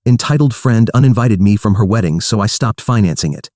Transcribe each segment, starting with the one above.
Entitled friend uninvited me from her wedding, so I stopped financing it.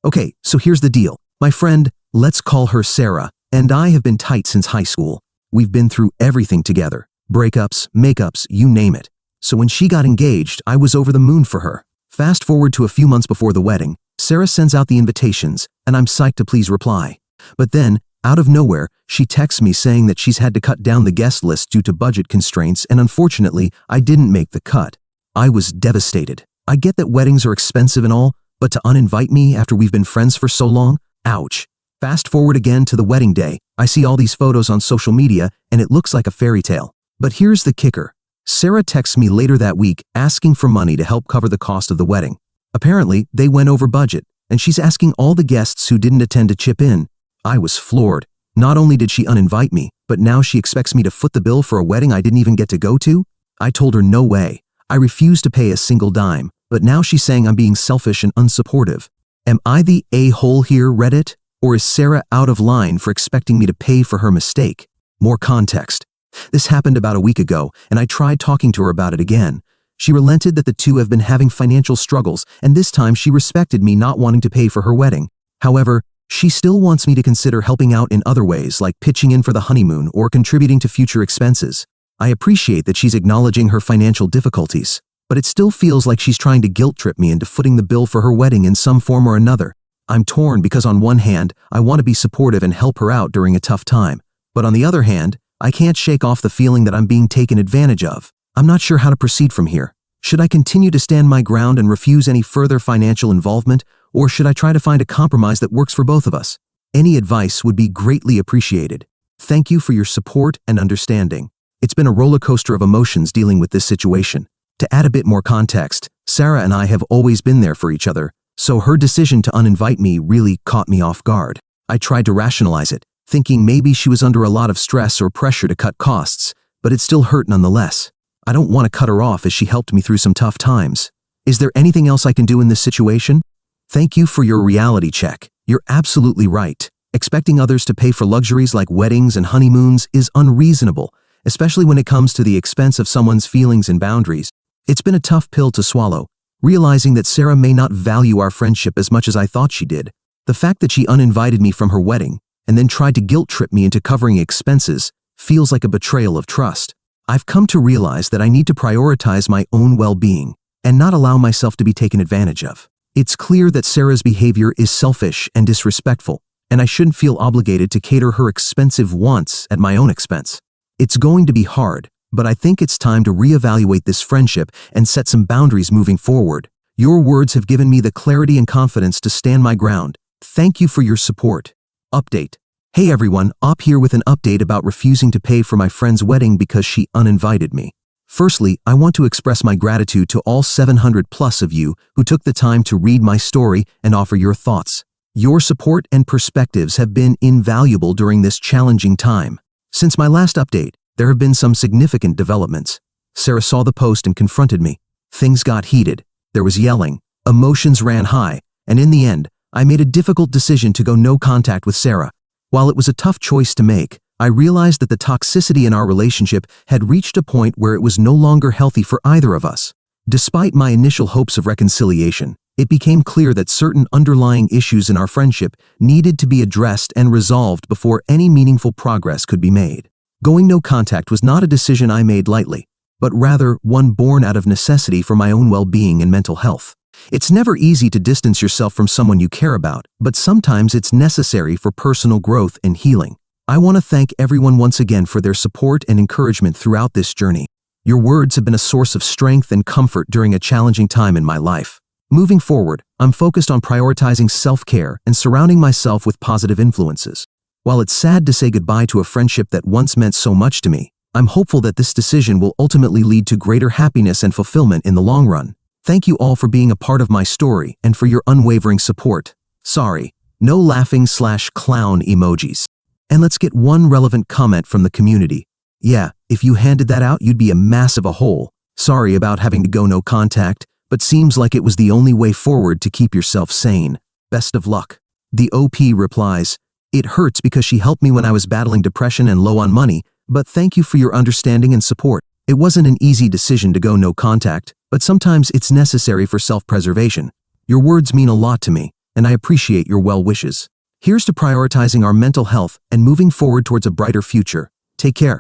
Okay, so here's the deal. My friend, let's call her Sarah, and I have been tight since high school. We've been through everything together. Breakups, makeups, you name it. So when she got engaged, I was over the moon for her. Fast forward to a few months before the wedding, Sarah sends out the invitations, and I'm psyched to please reply. But then, out of nowhere, she texts me saying that she's had to cut down the guest list due to budget constraints, and unfortunately, I didn't make the cut. I was devastated. I get that weddings are expensive and all, but to uninvite me after we've been friends for so long? Ouch. Fast forward again to the wedding day. I see all these photos on social media, and it looks like a fairy tale. But here's the kicker. Sarah texts me later that week asking for money to help cover the cost of the wedding. Apparently, they went over budget, and she's asking all the guests who didn't attend to chip in. I was floored. Not only did she uninvite me, but now she expects me to foot the bill for a wedding I didn't even get to go to? I told her no way. I refused to pay a single dime, but now she's saying I'm being selfish and unsupportive. Am I the a-hole here, Reddit? Or is Sarah out of line for expecting me to pay for her mistake? More context. This happened about a week ago, and I tried talking to her about it again. She relented that the two have been having financial struggles, and this time she respected me not wanting to pay for her wedding. However, she still wants me to consider helping out in other ways, like pitching in for the honeymoon or contributing to future expenses. I appreciate that she's acknowledging her financial difficulties, but it still feels like she's trying to guilt-trip me into footing the bill for her wedding in some form or another. I'm torn because on one hand, I want to be supportive and help her out during a tough time, but on the other hand, I can't shake off the feeling that I'm being taken advantage of. I'm not sure how to proceed from here. Should I continue to stand my ground and refuse any further financial involvement, or should I try to find a compromise that works for both of us? Any advice would be greatly appreciated. Thank you for your support and understanding. It's been a roller coaster of emotions dealing with this situation. To add a bit more context, Sarah and I have always been there for each other, so her decision to uninvite me really caught me off guard. I tried to rationalize it, thinking maybe she was under a lot of stress or pressure to cut costs, but it still hurt nonetheless. I don't want to cut her off as she helped me through some tough times. Is there anything else I can do in this situation? Thank you for your reality check. You're absolutely right. Expecting others to pay for luxuries like weddings and honeymoons is unreasonable, especially when it comes to the expense of someone's feelings and boundaries. It's been a tough pill to swallow, realizing that Sarah may not value our friendship as much as I thought she did. The fact that she uninvited me from her wedding and then tried to guilt-trip me into covering expenses feels like a betrayal of trust. I've come to realize that I need to prioritize my own well-being and not allow myself to be taken advantage of. It's clear that Sarah's behavior is selfish and disrespectful, and I shouldn't feel obligated to cater her expensive wants at my own expense. It's going to be hard, but I think it's time to reevaluate this friendship and set some boundaries moving forward. Your words have given me the clarity and confidence to stand my ground. Thank you for your support. Update. Hey everyone, Op here with an update about refusing to pay for my friend's wedding because she uninvited me. Firstly, I want to express my gratitude to all 700 plus of you who took the time to read my story and offer your thoughts. Your support and perspectives have been invaluable during this challenging time. Since my last update, there have been some significant developments. Sarah saw the post and confronted me. Things got heated. There was yelling. Emotions ran high, and in the end, I made a difficult decision to go no contact with Sarah. While it was a tough choice to make, I realized that the toxicity in our relationship had reached a point where it was no longer healthy for either of us. Despite my initial hopes of reconciliation, it became clear that certain underlying issues in our friendship needed to be addressed and resolved before any meaningful progress could be made. Going no contact was not a decision I made lightly, but rather one born out of necessity for my own well-being and mental health. It's never easy to distance yourself from someone you care about, but sometimes it's necessary for personal growth and healing. I want to thank everyone once again for their support and encouragement throughout this journey. Your words have been a source of strength and comfort during a challenging time in my life. Moving forward, I'm focused on prioritizing self-care and surrounding myself with positive influences. While it's sad to say goodbye to a friendship that once meant so much to me, I'm hopeful that this decision will ultimately lead to greater happiness and fulfillment in the long run. Thank you all for being a part of my story and for your unwavering support. Sorry, no laughing/clown emojis. And let's get one relevant comment from the community. Yeah, if you handed that out, you'd be a massive a-hole. Sorry about having to go no contact, but seems like it was the only way forward to keep yourself sane. Best of luck. The OP replies, it hurts because she helped me when I was battling depression and low on money, but thank you for your understanding and support. It wasn't an easy decision to go no contact, but sometimes it's necessary for self-preservation. Your words mean a lot to me, and I appreciate your well wishes. Here's to prioritizing our mental health and moving forward towards a brighter future. Take care.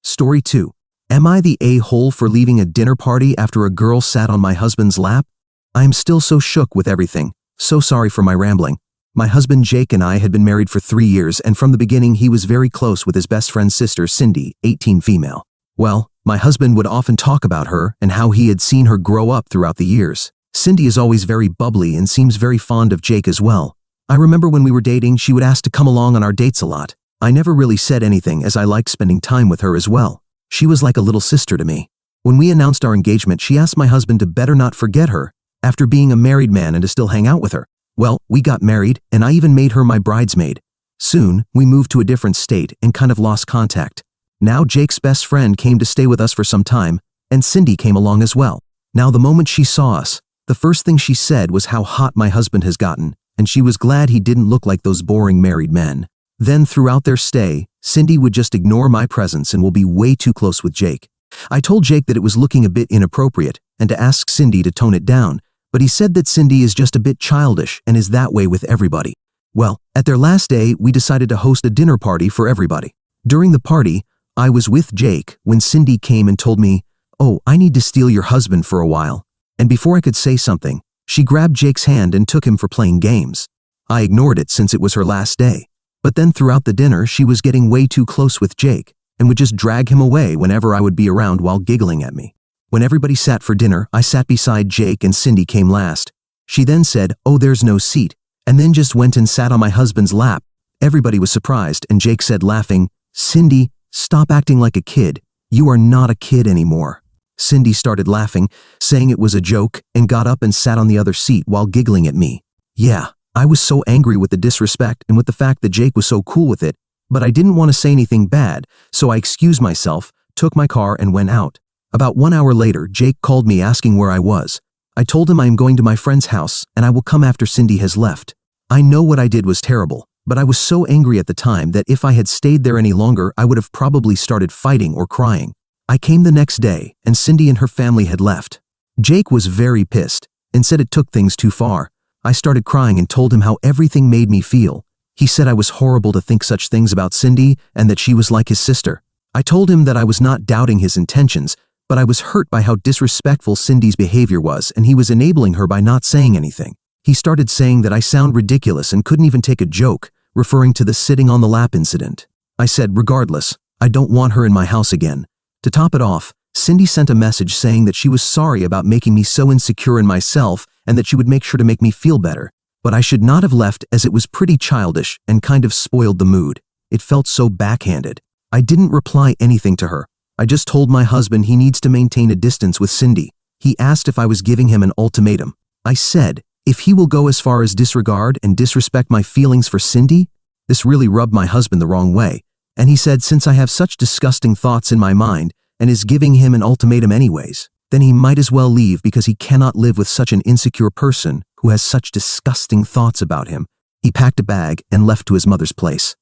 Story 2. Am I the a-hole for leaving a dinner party after a girl sat on my husband's lap? I am still so shook with everything. So sorry for my rambling. My husband Jake and I had been married for 3 years, and from the beginning he was very close with his best friend's sister Cindy, 18 female. Well, my husband would often talk about her and how he had seen her grow up throughout the years. Cindy is always very bubbly and seems very fond of Jake as well. I remember when we were dating, she would ask to come along on our dates a lot. I never really said anything as I liked spending time with her as well. She was like a little sister to me. When we announced our engagement, she asked my husband to better not forget her after being a married man and to still hang out with her. Well, we got married, and I even made her my bridesmaid. Soon, we moved to a different state and kind of lost contact. Now Jake's best friend came to stay with us for some time, and Cindy came along as well. Now the moment she saw us, the first thing she said was how hot my husband has gotten, and she was glad he didn't look like those boring married men. Then throughout their stay, Cindy would just ignore my presence and will be way too close with Jake. I told Jake that it was looking a bit inappropriate and to ask Cindy to tone it down, but he said that Cindy is just a bit childish and is that way with everybody. Well, at their last day, we decided to host a dinner party for everybody. During the party, I was with Jake when Cindy came and told me, "Oh, I need to steal your husband for a while." And before I could say something, she grabbed Jake's hand and took him for playing games. I ignored it since it was her last day. But then throughout the dinner, she was getting way too close with Jake and would just drag him away whenever I would be around while giggling at me. When everybody sat for dinner, I sat beside Jake and Cindy came last. She then said, "Oh, there's no seat," and then just went and sat on my husband's lap. Everybody was surprised, and Jake said laughing, "Cindy, stop acting like a kid. You are not a kid anymore." Cindy started laughing, saying it was a joke, and got up and sat on the other seat while giggling at me. Yeah, I was so angry with the disrespect and with the fact that Jake was so cool with it, but I didn't want to say anything bad, so I excused myself, took my car, and went out. About 1 hour later, Jake called me asking where I was. I told him I am going to my friend's house and I will come after Cindy has left. I know what I did was terrible, but I was so angry at the time that if I had stayed there any longer, I would have probably started fighting or crying. I came the next day, and Cindy and her family had left. Jake was very pissed and said it took things too far. I started crying and told him how everything made me feel. He said I was horrible to think such things about Cindy and that she was like his sister. I told him that I was not doubting his intentions, but I was hurt by how disrespectful Cindy's behavior was, and he was enabling her by not saying anything. He started saying that I sound ridiculous and couldn't even take a joke, referring to the sitting on the lap incident. I said, regardless, I don't want her in my house again. To top it off, Cindy sent a message saying that she was sorry about making me so insecure in myself and that she would make sure to make me feel better. But I should not have left as it was pretty childish and kind of spoiled the mood. It felt so backhanded. I didn't reply anything to her. I just told my husband he needs to maintain a distance with Cindy. He asked if I was giving him an ultimatum. I said, if he will go as far as disregard and disrespect my feelings for Cindy, this really rubbed my husband the wrong way. And he said since I have such disgusting thoughts in my mind and is giving him an ultimatum anyways, then he might as well leave because he cannot live with such an insecure person who has such disgusting thoughts about him. He packed a bag and left to his mother's place.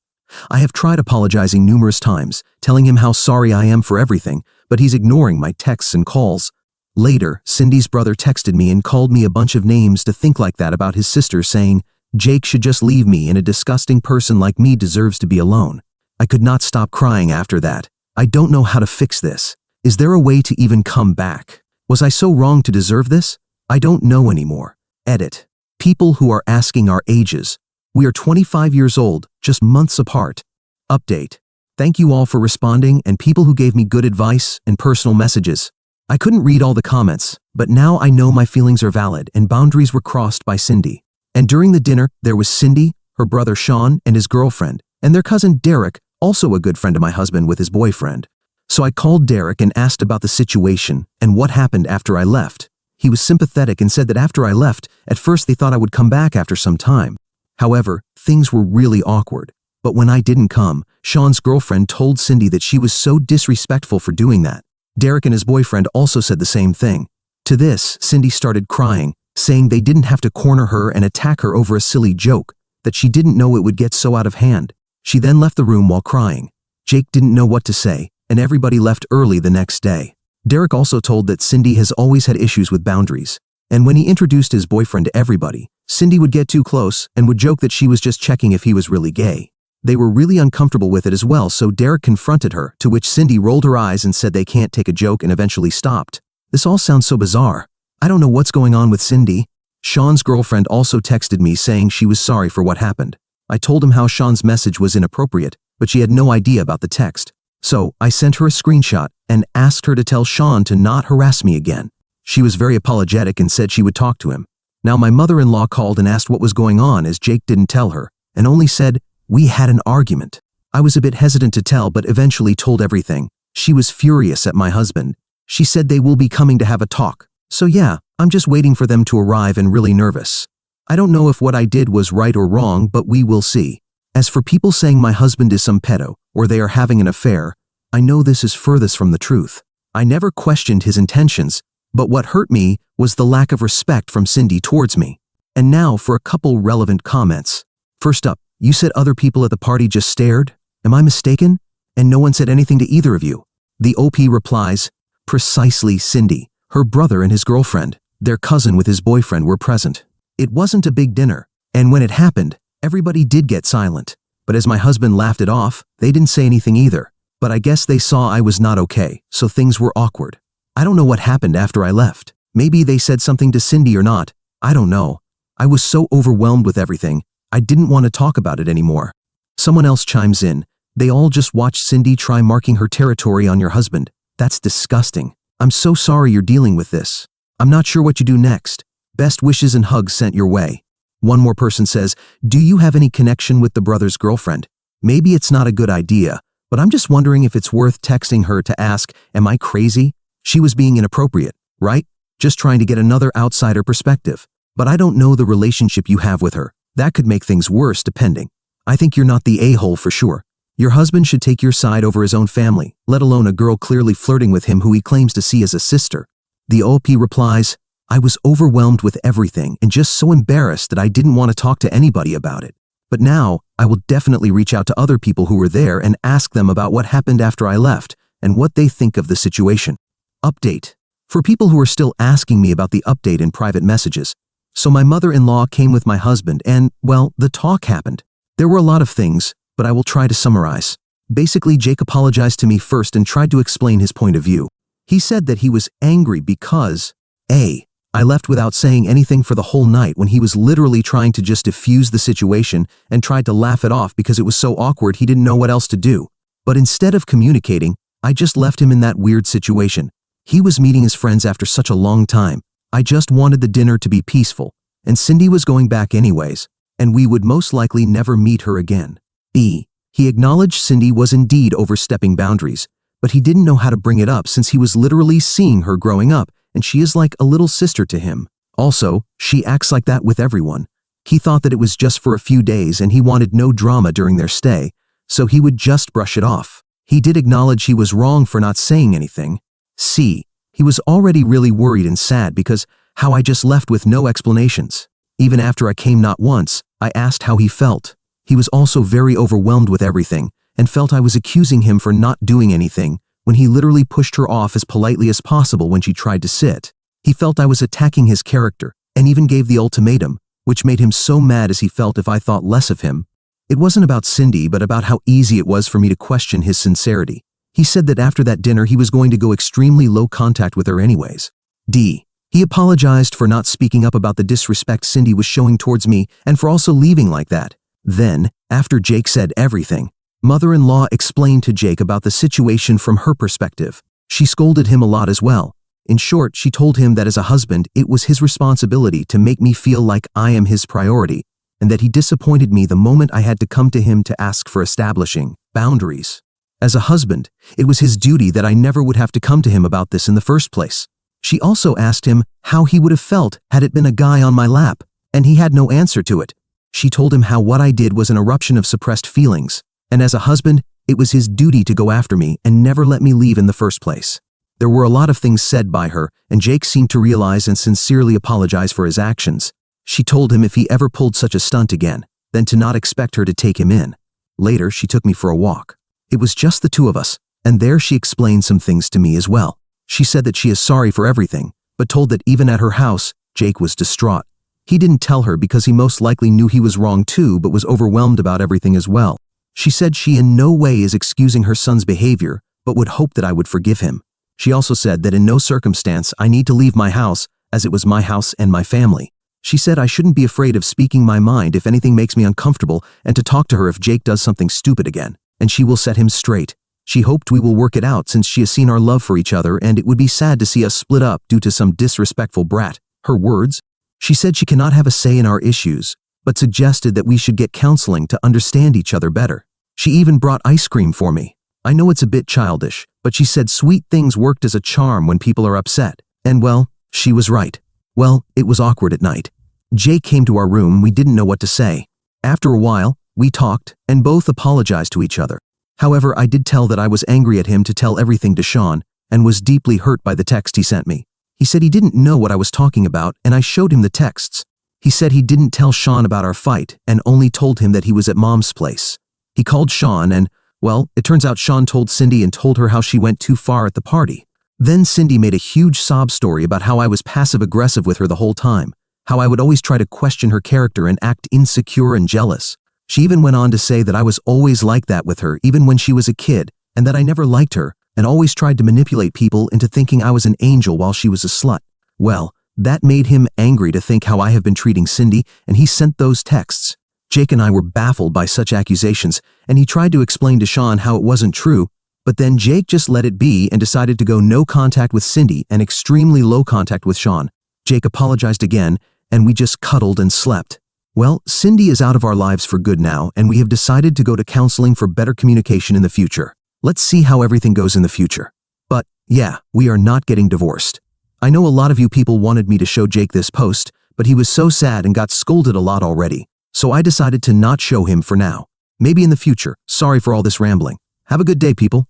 I have tried apologizing numerous times, telling him how sorry I am for everything, but he's ignoring my texts and calls. Later, Cindy's brother texted me and called me a bunch of names to think like that about his sister, saying, Jake should just leave me and a disgusting person like me deserves to be alone. I could not stop crying after that. I don't know how to fix this. Is there a way to even come back? Was I so wrong to deserve this? I don't know anymore. Edit. People who are asking our ages. We are 25 years old, just months apart. Update. Thank you all for responding and people who gave me good advice and personal messages. I couldn't read all the comments, but now I know my feelings are valid and boundaries were crossed by Cindy. And during the dinner, there was Cindy, her brother Sean, and his girlfriend, and their cousin Derek, also a good friend of my husband with his boyfriend. So I called Derek and asked about the situation and what happened after I left. He was sympathetic and said that after I left, at first they thought I would come back after some time. However, things were really awkward. But when I didn't come, Sean's girlfriend told Cindy that she was so disrespectful for doing that. Derek and his boyfriend also said the same thing. To this, Cindy started crying, saying they didn't have to corner her and attack her over a silly joke, that she didn't know it would get so out of hand. She then left the room while crying. Jake didn't know what to say, and everybody left early the next day. Derek also told that Cindy has always had issues with boundaries, and when he introduced his boyfriend to everybody, Cindy would get too close and would joke that she was just checking if he was really gay. They were really uncomfortable with it as well, so Derek confronted her, to which Cindy rolled her eyes and said they can't take a joke and eventually stopped. This all sounds so bizarre. I don't know what's going on with Cindy. Sean's girlfriend also texted me saying she was sorry for what happened. I told him how Sean's message was inappropriate, but she had no idea about the text. So I sent her a screenshot and asked her to tell Sean to not harass me again. She was very apologetic and said she would talk to him. Now my mother-in-law called and asked what was going on, as Jake didn't tell her, and only said, "We had an argument." I was a bit hesitant to tell, but eventually told everything. She was furious at my husband. She said they will be coming to have a talk. So yeah, I'm just waiting for them to arrive and really nervous. I don't know if what I did was right or wrong, but we will see. As for people saying my husband is some pedo, or they are having an affair, I know this is furthest from the truth. I never questioned his intentions, but what hurt me was the lack of respect from Cindy towards me. And now for a couple relevant comments. First up, you said other people at the party just stared? Am I mistaken? And no one said anything to either of you? The OP replies, "Precisely, Cindy. Her brother and his girlfriend, their cousin with his boyfriend, were present. It wasn't a big dinner, and when it happened, everybody did get silent. But as my husband laughed it off, they didn't say anything either. But I guess they saw I was not okay, so things were awkward. I don't know what happened after I left. Maybe they said something to Cindy or not. I don't know. I was so overwhelmed with everything, I didn't want to talk about it anymore." Someone else chimes in, "They all just watched Cindy try marking her territory on your husband. That's disgusting. I'm so sorry you're dealing with this. I'm not sure what you do next. Best wishes and hugs sent your way." One more person says, "Do you have any connection with the brother's girlfriend? Maybe it's not a good idea, but I'm just wondering if it's worth texting her to ask, am I crazy? She was being inappropriate, right? Just trying to get another outsider perspective. But I don't know the relationship you have with her. That could make things worse depending. I think you're not the a-hole for sure. Your husband should take your side over his own family, let alone a girl clearly flirting with him who he claims to see as a sister." The OP replies, "I was overwhelmed with everything and just so embarrassed that I didn't want to talk to anybody about it. But now, I will definitely reach out to other people who were there and ask them about what happened after I left and what they think of the situation." Update. For people who are still asking me about the update in private messages. So my mother-in-law came with my husband and, well, the talk happened. There were a lot of things, but I will try to summarize. Basically, Jake apologized to me first and tried to explain his point of view. He said that he was angry because A, I left without saying anything for the whole night when he was literally trying to just diffuse the situation and tried to laugh it off because it was so awkward he didn't know what else to do. But instead of communicating, I just left him in that weird situation. He was meeting his friends after such a long time. I just wanted the dinner to be peaceful, and Cindy was going back anyways, and we would most likely never meet her again. B, he acknowledged Cindy was indeed overstepping boundaries, but he didn't know how to bring it up since he was literally seeing her growing up, and she is like a little sister to him. Also, she acts like that with everyone. He thought that it was just for a few days and he wanted no drama during their stay, so he would just brush it off. He did acknowledge he was wrong for not saying anything. C, he was already really worried and sad because how I just left with no explanations. Even after I came not once, I asked how he felt. He was also very overwhelmed with everything and felt I was accusing him for not doing anything when he literally pushed her off as politely as possible when she tried to sit. He felt I was attacking his character and even gave the ultimatum, which made him so mad as he felt if I thought less of him. It wasn't about Cindy, but about how easy it was for me to question his sincerity. He said that after that dinner he was going to go extremely low contact with her anyways. D, he apologized for not speaking up about the disrespect Cindy was showing towards me and for also leaving like that. Then, after Jake said everything, mother-in-law explained to Jake about the situation from her perspective. She scolded him a lot as well. In short, she told him that as a husband, it was his responsibility to make me feel like I am his priority, and that he disappointed me the moment I had to come to him to ask for establishing boundaries. As a husband, it was his duty that I never would have to come to him about this in the first place. She also asked him how he would have felt had it been a guy on my lap, and he had no answer to it. She told him how what I did was an eruption of suppressed feelings, and as a husband, it was his duty to go after me and never let me leave in the first place. There were a lot of things said by her, and Jake seemed to realize and sincerely apologize for his actions. She told him if he ever pulled such a stunt again, then to not expect her to take him in. Later, she took me for a walk. It was just the two of us, and there she explained some things to me as well. She said that she is sorry for everything, but told that even at her house, Jake was distraught. He didn't tell her because he most likely knew he was wrong too, but was overwhelmed about everything as well. She said she in no way is excusing her son's behavior, but would hope that I would forgive him. She also said that in no circumstance I need to leave my house, as it was my house and my family. She said I shouldn't be afraid of speaking my mind if anything makes me uncomfortable, and to talk to her if Jake does something stupid again, and she will set him straight. She hoped we will work it out since she has seen our love for each other, and it would be sad to see us split up due to some disrespectful brat. Her words? She said she cannot have a say in our issues, but suggested that we should get counseling to understand each other better. She even brought ice cream for me. I know it's a bit childish, but she said sweet things worked as a charm when people are upset. And well, she was right. Well, it was awkward at night. Jake came to our room, we didn't know what to say. After a while, we talked, and both apologized to each other. However, I did tell that I was angry at him to tell everything to Sean, and was deeply hurt by the text he sent me. He said he didn't know what I was talking about, and I showed him the texts. He said he didn't tell Sean about our fight, and only told him that he was at Mom's place. He called Sean and, well, it turns out Sean told Cindy and told her how she went too far at the party. Then Cindy made a huge sob story about how I was passive-aggressive with her the whole time, how I would always try to question her character and act insecure and jealous. She even went on to say that I was always like that with her even when she was a kid, and that I never liked her, and always tried to manipulate people into thinking I was an angel while she was a slut. Well, that made him angry to think how I have been treating Cindy, and he sent those texts. Jake and I were baffled by such accusations, and he tried to explain to Sean how it wasn't true, but then Jake just let it be and decided to go no contact with Cindy and extremely low contact with Sean. Jake apologized again, and we just cuddled and slept. Well, Cindy is out of our lives for good now, and we have decided to go to counseling for better communication in the future. Let's see how everything goes in the future. But, yeah, we are not getting divorced. I know a lot of you people wanted me to show Jake this post, but he was so sad and got scolded a lot already. So I decided to not show him for now. Maybe in the future. Sorry for all this rambling. Have a good day, people.